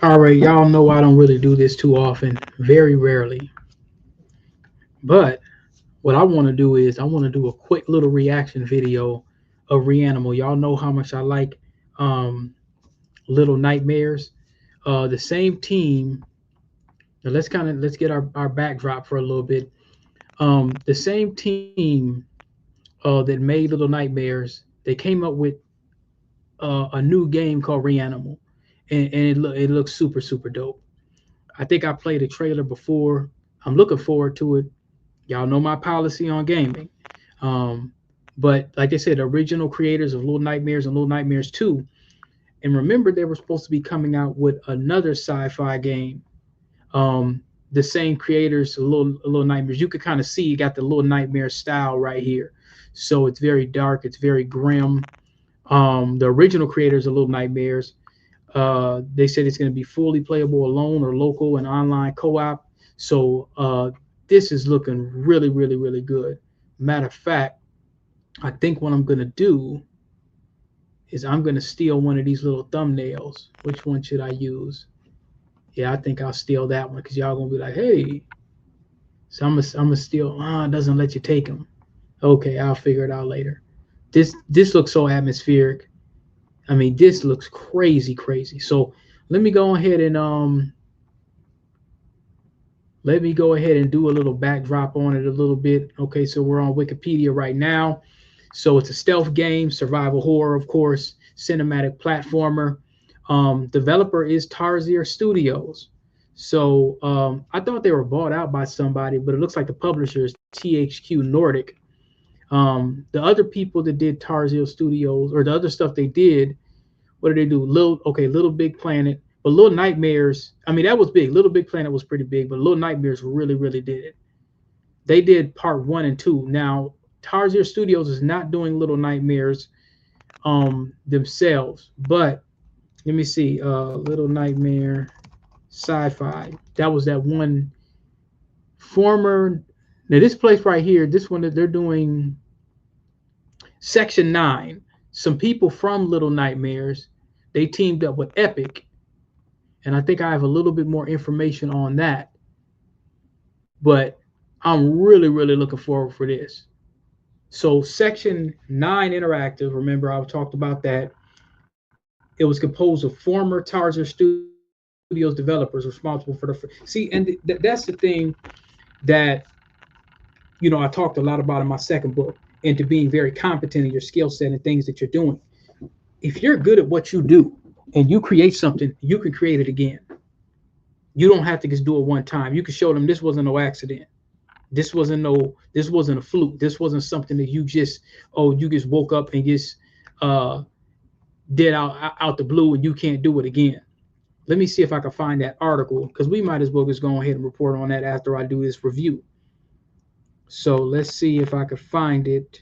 All right, y'all know I don't really do this too often, very rarely. But what I want to do is I want to do a quick little reaction video of ReAnimal. Y'all know how much I like um, Little Nightmares. The same team. Now let's get our backdrop for a little bit. The same team that made Little Nightmares, they came up with a new game called ReAnimal, and it looks super dope. I think I played a trailer before. I'm looking forward to it. Y'all know my policy on gaming. Um, but like I said, the original creators of Little Nightmares and Little Nightmares 2. And remember, they were supposed to be coming out with another sci-fi game. The same creators, Little Nightmares. You could kind of see you got the Little Nightmare style right here. So it's very dark. It's very grim. The original creators of Little Nightmares, they said it's going to be fully playable alone or local and online co-op. So this is looking really good. Matter of fact, I think what I'm going to do is I'm going to steal one of these little thumbnails. Which one should I use? Yeah, I think I'll steal that one because y'all going to be like, hey. So I'm gonna steal. It doesn't let you take them. Okay, I'll figure it out later. This looks so atmospheric. I mean, this looks crazy. So let me go ahead and let me go ahead and do a little backdrop on it a little bit. Okay, so we're on Wikipedia right now. So it's a stealth game, survival horror, of course, cinematic platformer. Developer is Tarsier Studios. So I thought they were bought out by somebody, but it looks like the publisher is THQ Nordic. The other people that did Tarsier Studios, or the other stuff they did, what did they do? Little Big Planet, but Little Nightmares. I mean, that was big. Little Big Planet was pretty big, but Little Nightmares really did it. They did part 1 and 2. Now, Tarsier Studios is not doing Little Nightmares themselves, but let me see. Little Nightmare Sci-Fi. That was that one former. Now this place right here, this one that they're doing Section 9. Some people from Little Nightmares, they teamed up with Epic, and I think I have a little bit more information on that. But I'm really looking forward for this. So Section 9 Interactive, remember I talked about that. It was composed of former Tarsier Studios developers responsible for see, and that's the thing that I talked a lot about in my second book, into being very competent in your skill set and things that you're doing. If you're good at what you do and you create something, you can create it again. You don't have to just do it one time. You can show them this wasn't no accident. This wasn't a fluke. This wasn't something that you just woke up and just uh did out the blue and you can't do it again. Let me see if I can find that article because we might as well just go ahead and report on that after I do this review. So let's see if I can find it.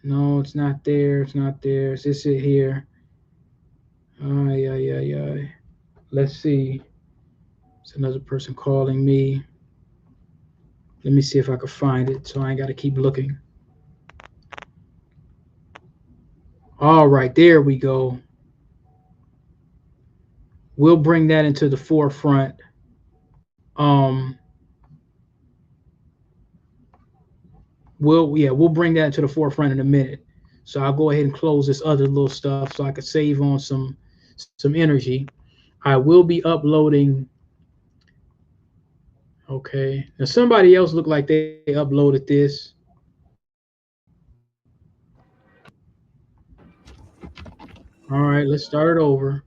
No, it's not there. It's not there. Is this it here? Yeah. Let's see. It's another person calling me. Let me see if I can find it so I ain't got to keep looking. All right, there we go. We'll bring that into the forefront. Um, we'll bring that into the forefront in a minute. So I'll go ahead and close this other little stuff so I can save on some energy. I will be uploading. Okay. Now somebody else looked like they uploaded this. All right, let's start it over.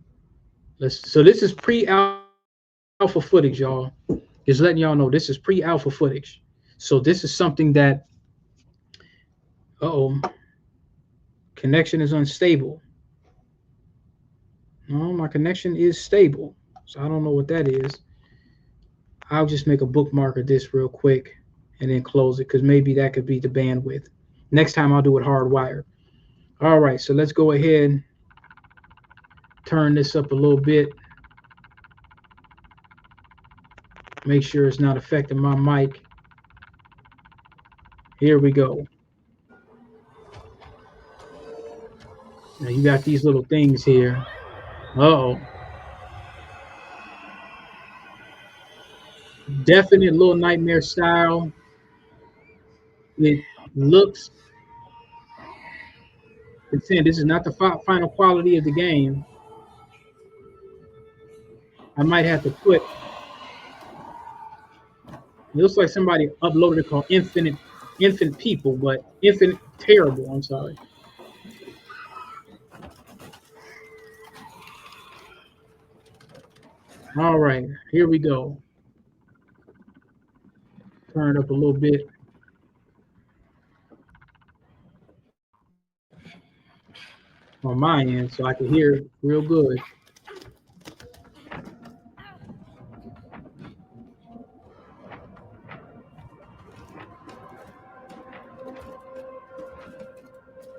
So this is pre-alpha footage, y'all. Just letting y'all know this is pre-alpha footage. So this is something that uh-oh, connection is unstable. No, my connection is stable. So I don't know what that is. I'll just make a bookmark of this real quick and then close it because maybe that could be the bandwidth. Next time I'll do it hardwired. All right, so let's go ahead and turn this up a little bit. Make sure it's not affecting my mic. Here we go. Now you got these little things here. Uh-oh. Definite Little Nightmare style. It looks. It's saying this is not the final quality of the game. I might have to put. It looks like somebody uploaded it called Infinite People, but Infinite Terrible. I'm sorry. All right, here we go. Turn it up a little bit. On my end, so I can hear it real good.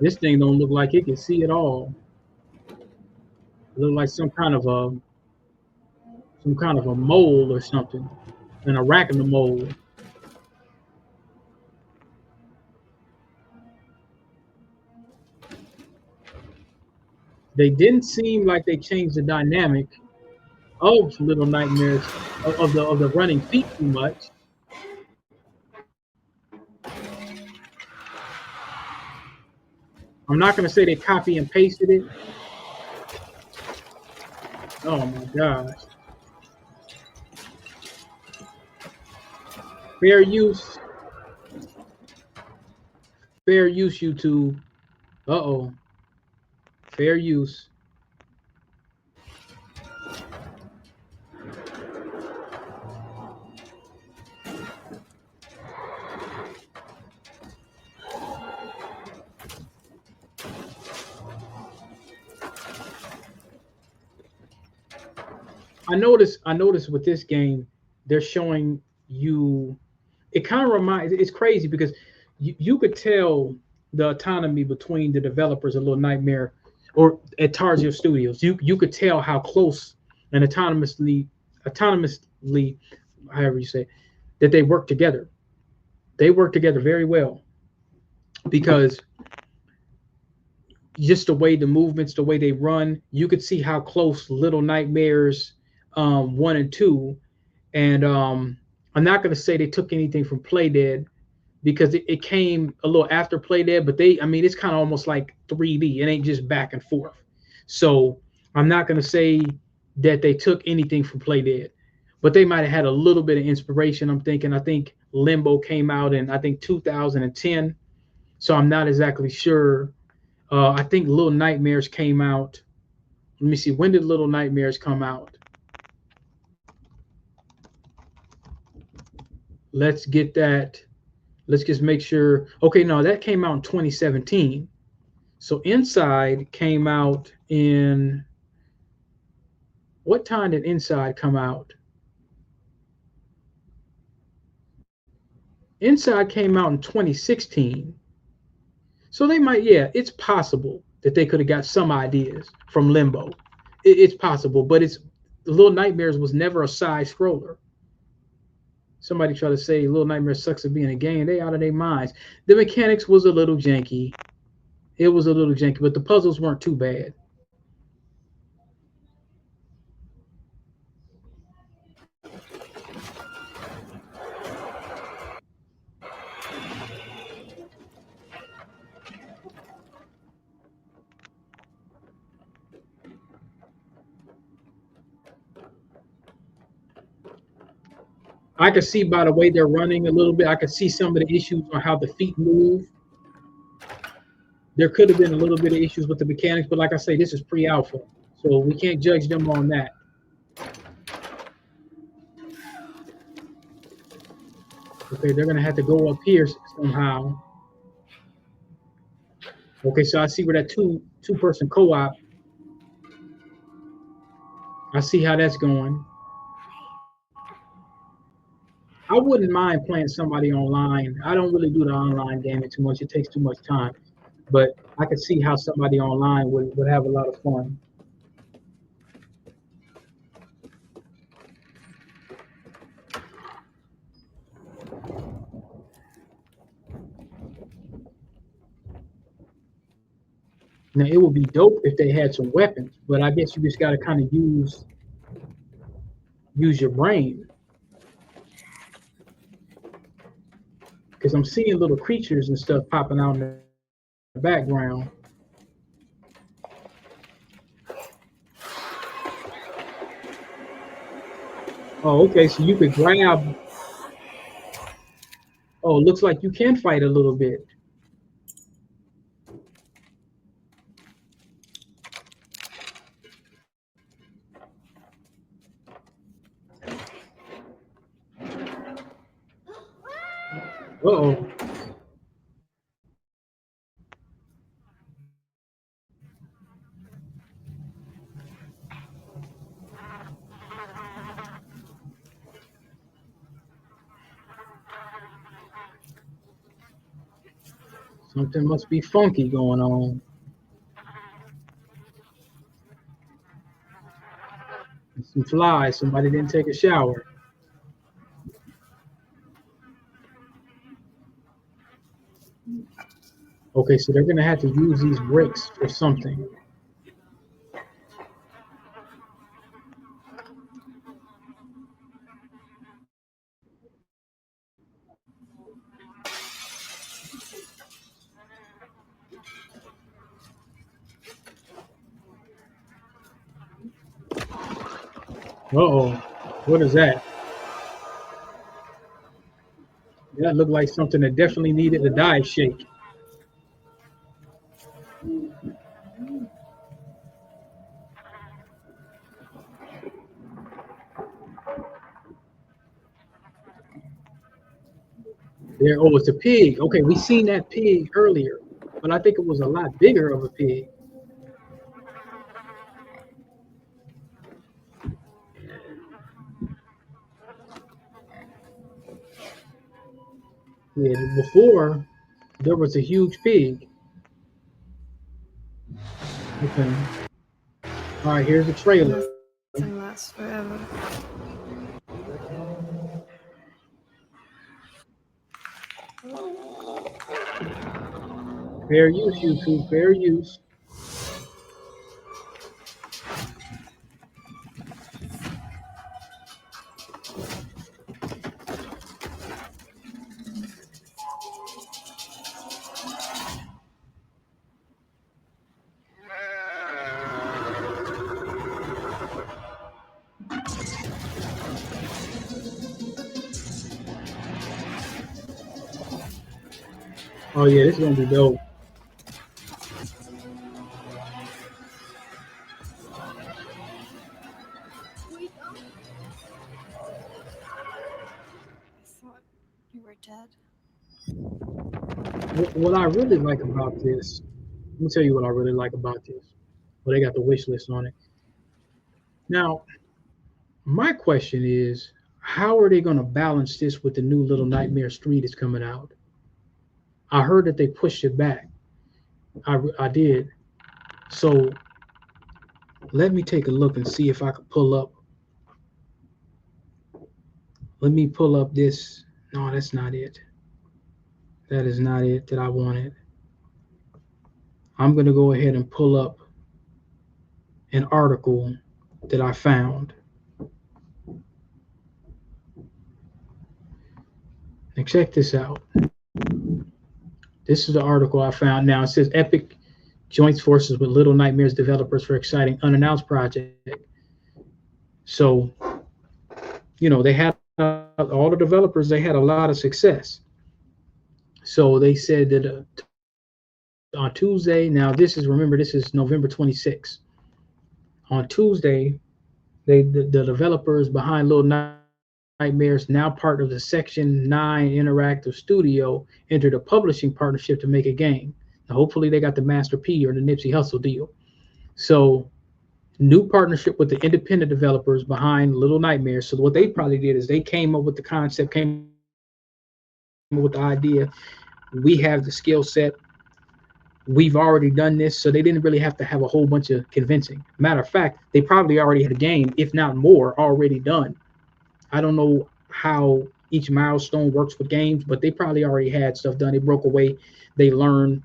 This thing don't look like it can see at all. It look like some kind of a mole or something, an arachnamole. They didn't seem like they changed the dynamic of Little Nightmares of the running feet too much. I'm not going to say they copy and pasted it. Oh my gosh. Fair use. Fair use, YouTube. Uh-oh. Fair use. I noticed with this game, they're showing you. It kind of reminds. It's crazy because you could tell the autonomy between the developers of Little Nightmare or at Tarzio Studios. You could tell how close and autonomously, however you say, that they work together. They work together very well because just the way the movements, the way they run, you could see how close Little Nightmares 1 and 2. And I'm not going to say they took anything from Playdead because it came a little after Playdead, but it's kind of almost like 3D. It ain't just back and forth. So I'm not going to say that they took anything from Playdead, but they might have had a little bit of inspiration. I think Limbo came out in, I think 2010. So I'm not exactly sure. I think Little Nightmares came out. Let me see. When did Little Nightmares come out? Let's get that. Let's just make sure. Okay, no, that came out in 2017. So Inside came out in. What time did Inside come out? Inside came out in 2016. So they might, yeah, it's possible that they could have got some ideas from Limbo. It's possible, but Little Nightmares was never a side scroller. Somebody tried to say Little Nightmares sucks at being a game. They out of their minds. The mechanics was a little janky. It was a little janky, but the puzzles weren't too bad. I could see by the way they're running a little bit. I could see some of the issues on how the feet move. There could have been a little bit of issues with the mechanics, but like I say, this is pre-alpha, so we can't judge them on that. Okay, they're gonna have to go up here somehow. Okay, so I see where that two-person co-op. I see how that's going. I wouldn't mind playing somebody online. I don't really do the online gaming too much. It takes too much time. But I could see how somebody online would have a lot of fun. Now it would be dope if they had some weapons, but I guess you just got to kind of use your brain. because I'm seeing little creatures and stuff popping out in the background. Oh, okay. So you could grab. Oh, looks like you can fight a little bit. Uh-oh. Something must be funky going on. Some flies. Somebody didn't take a shower. Okay, so they're gonna have to use these bricks for something. Uh-oh. What is that? That looked like something that definitely needed a dive shake. There, oh, it's a pig. Okay, we seen that pig earlier, but I think it was a lot bigger of a pig. Yeah, before there was a huge pig. Okay. All right, here's the trailer. Nothing lasts forever. Fair use, YouTube. Fair use. Oh yeah, this is gonna be dope. I thought you were dead. What I really like about this, let me tell you what I really like about this. Well, they got the wish list on it. Now, my question is, how are they gonna balance this with the new Little Nightmare Street is coming out? I heard that they pushed it back. I did. So let me take a look and see if I can pull up. Let me pull up this. No, that's not it. That is not it that I wanted. I'm going to go ahead and pull up an article that I found. And check this out. This is the article I found. Now it says Epic joins forces with Little Nightmares developers for exciting unannounced project. So, they had all the developers, they had a lot of success. So they said that on Tuesday, now this is November 26th. On Tuesday, the developers behind Little Nightmares, now part of the Section 9 Interactive Studio, entered a publishing partnership to make a game. Now, hopefully, they got the Master P or the Nipsey Hussle deal. So, new partnership with the independent developers behind Little Nightmares. So, what they probably did is they came up with the concept, came up with the idea. We have the skill set. We've already done this, so they didn't really have to have a whole bunch of convincing. Matter of fact, they probably already had a game, if not more, already done. I don't know how each milestone works with games, but they probably already had stuff done. They broke away, they learn,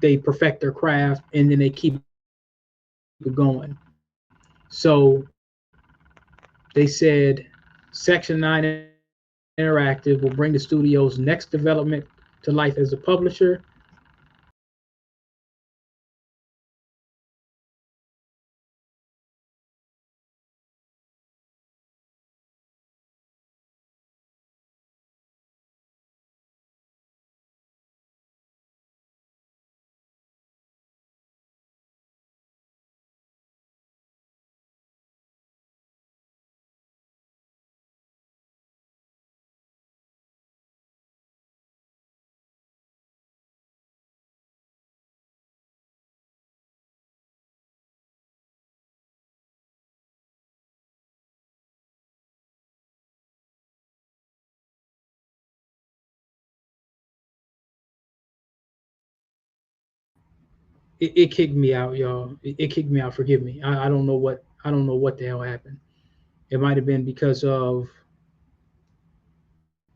they perfect their craft, and then they keep it going. So they said Section 9 Interactive will bring the studio's next development to life as a publisher. It kicked me out, y'all. It kicked me out. Forgive me. I don't know what the hell happened. It might have been because of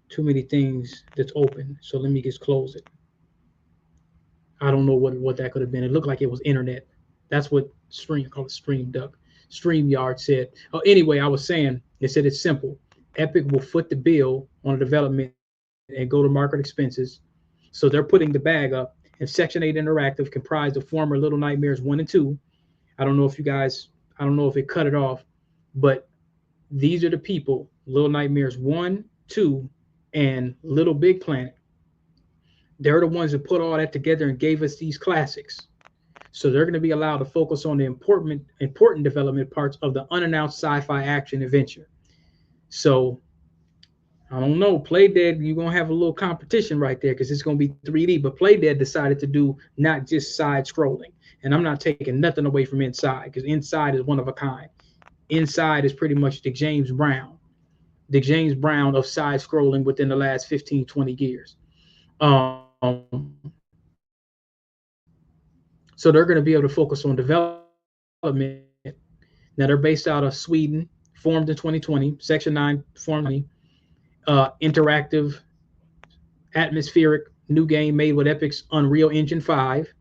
too many things that's open. So let me just close it. I don't know what that could have been. It looked like it was internet. That's what Stream called it Stream Duck. StreamYard said. Oh, anyway, I was saying they said it's simple. Epic will foot the bill on the development and go to market expenses. So they're putting the bag up. And Section 8 Interactive, comprised of former Little Nightmares 1 and 2. I don't know if you guys, I don't know if it cut it off, but these are the people Little Nightmares 1, 2, and Little Big Planet. They're the ones that put all that together and gave us these classics. So they're going to be allowed to focus on the important development parts of the unannounced sci-fi action adventure. So I don't know, Playdead, you're gonna have a little competition right there because it's gonna be 3D. But Playdead decided to do not just side scrolling, and I'm not taking nothing away from Inside because Inside is one of a kind. Inside is pretty much the James Brown of side scrolling within the last 15, 20 years. So they're going to be able to focus on development. Now they're based out of Sweden, formed in 2020. Section 9 formed in 2020. Interactive, atmospheric new game made with Epic's Unreal Engine 5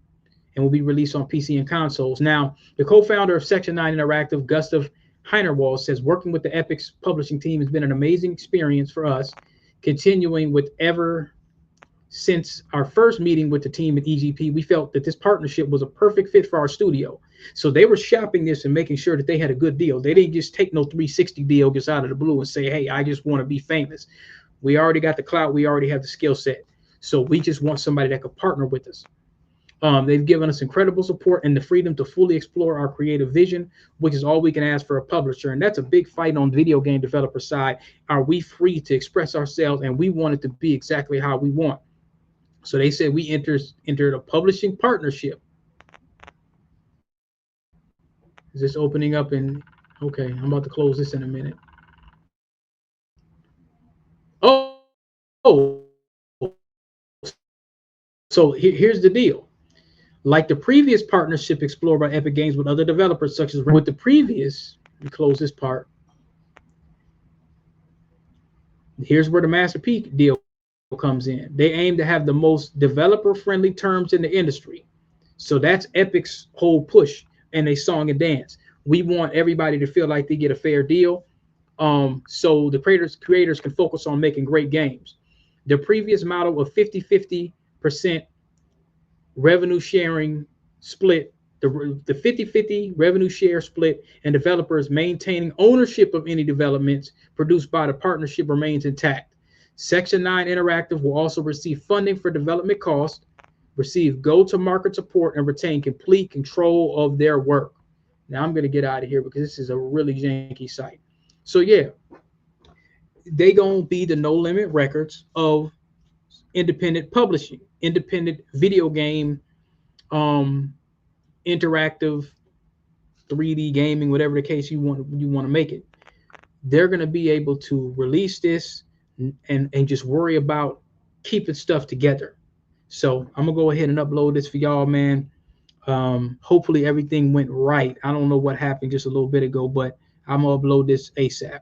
and will be released on PC and consoles. Now, the co-founder of Section 9 Interactive, Gustav Heinerwald, says working with the Epic's publishing team has been an amazing experience for us, continuing with ever since our first meeting with the team at EGP, we felt that this partnership was a perfect fit for our studio. So they were shopping this and making sure that they had a good deal. They didn't just take no 360 deal just out of the blue and say, hey, I just want to be famous. We already got the clout. We already have the skill set. So we just want somebody that could partner with us. They've given us incredible support and the freedom to fully explore our creative vision, which is all we can ask for a publisher. And that's a big fight on the video game developer side. Are we free to express ourselves? And we want it to be exactly how we want. So they said we entered a publishing partnership. Is this opening up in? Okay, I'm about to close this in a minute. Oh, so here's the deal. Like the previous partnership explored by Epic Games with other developers, such as with the previous, let me close this part. Here's where the Master P deal comes in. They aim to have the most developer-friendly terms in the industry. So that's Epic's whole push and they song and dance. We want everybody to feel like they get a fair deal. So the creators can focus on making great games. The previous model of 50-50% revenue sharing split, the 50-50 revenue share split, and developers maintaining ownership of any developments produced by the partnership remains intact. Section 9 Interactive will also receive funding for development costs, receive go-to-market support, and retain complete control of their work. Now I'm going to get out of here because this is a really janky site. So yeah, they going to be the No Limit Records of independent publishing, independent video game, um, interactive 3D gaming, whatever the case you want to make it. They're going to be able to release this and just worry about keeping stuff together. So I'm gonna go ahead and upload this for y'all, man. Hopefully everything went right. I don't know what happened just a little bit ago, but I'm gonna upload this ASAP.